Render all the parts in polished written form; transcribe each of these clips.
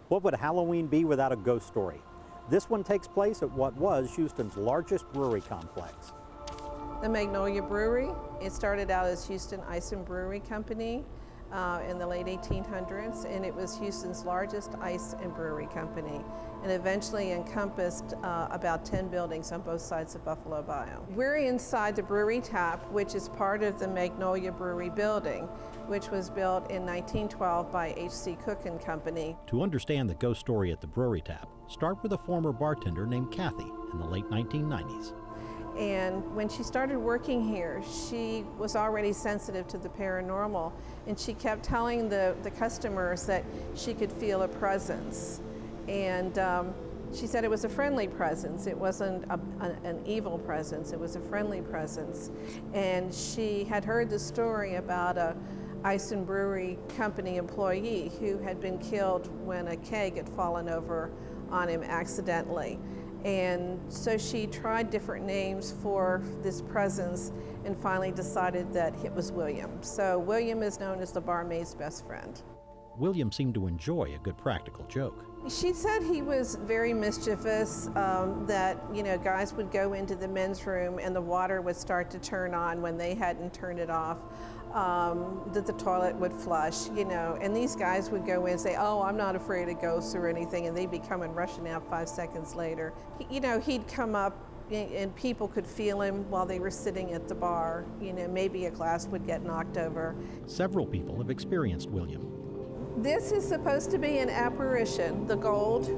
What would Halloween be without a ghost story? This one takes place at what was Houston's largest brewery complex. The Magnolia Brewery, it started out as Houston Ice and Brewery Company in the late 1800s, and it was Houston's largest ice and brewery company, and eventually encompassed about 10 buildings on both sides of Buffalo Bayou. We're inside the brewery tap, which is part of the Magnolia Brewery building, which was built in 1912 by H.C. Cook and Company. To understand the ghost story at the brewery tap, start with a former bartender named Kathy in the late 1990s. And when she started working here, she was already sensitive to the paranormal, and she kept telling the customers that she could feel a presence. And she said it was a friendly presence. It wasn't an evil presence, it was a friendly presence. And she had heard the story about a Ice and Brewery Company employee who had been killed when a keg had fallen over on him accidentally. And so she tried different names for this presence and finally decided that it was William. So William is known as the barmaid's best friend. William seemed to enjoy a good practical joke. She said he was very mischievous, that guys would go into the men's room and the water would start to turn on when they hadn't turned it off, that the toilet would flush, and these guys would go in and say, "Oh, I'm not afraid of ghosts or anything," and they'd be coming rushing out 5 seconds later. He'd come up and people could feel him while they were sitting at the bar. Maybe a glass would get knocked over. Several people have experienced William. This is supposed to be an apparition, the gold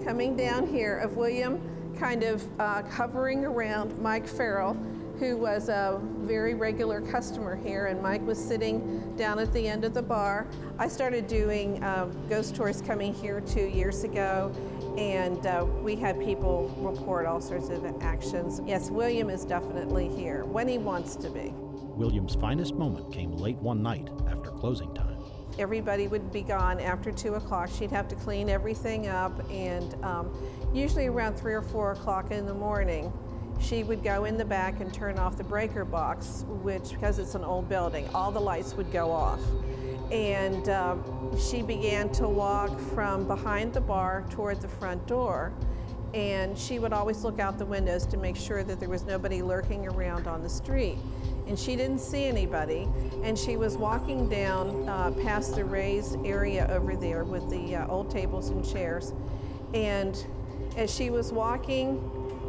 coming down here of William kind of hovering around Mike Farrell, who was a very regular customer here, and Mike was sitting down at the end of the bar. I started doing ghost tours coming here 2 years ago, and we had people report all sorts of actions. Yes, William is definitely here, when he wants to be. William's finest moment came late one night after closing time. Everybody would be gone after 2 o'clock. She'd have to clean everything up, and usually around 3 or 4 o'clock in the morning, she would go in the back and turn off the breaker box, which, because it's an old building, all the lights would go off. And she began to walk from behind the bar toward the front door, and she would always look out the windows to make sure that there was nobody lurking around on the street. And she didn't see anybody, and she was walking down past the raised area over there with the old tables and chairs, and as she was walking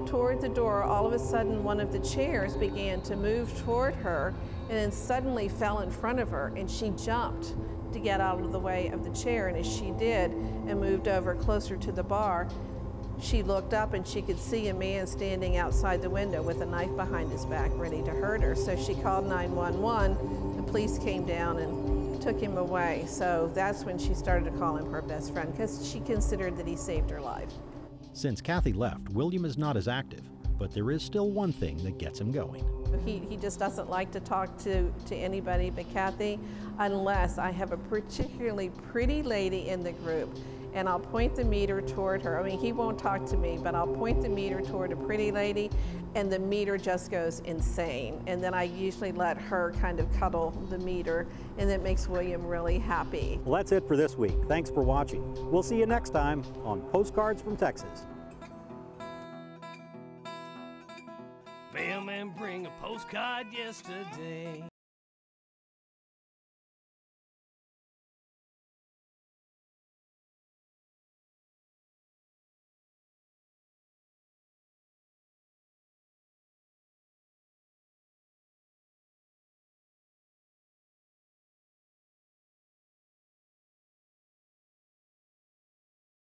toward the door, all of a sudden one of the chairs began to move toward her and then suddenly fell in front of her, and she jumped to get out of the way of the chair, and as she did and moved over closer to the bar, she looked up and she could see a man standing outside the window with a knife behind his back ready to hurt her. So she called 911, the police came down and took him away. So that's when she started to call him her best friend, because she considered that he saved her life. Since Kathy left, William is not as active, but there is still one thing that gets him going. He just doesn't like to talk to anybody but Kathy, unless I have a particularly pretty lady in the group, and I'll point the meter toward her. I mean, he won't talk to me, but I'll point the meter toward a pretty lady, and the meter just goes insane. And then I usually let her kind of cuddle the meter, and that makes William really happy. Well, that's it for this week. Thanks for watching. We'll see you next time on Postcards from Texas. Mailman bring a postcard yesterday.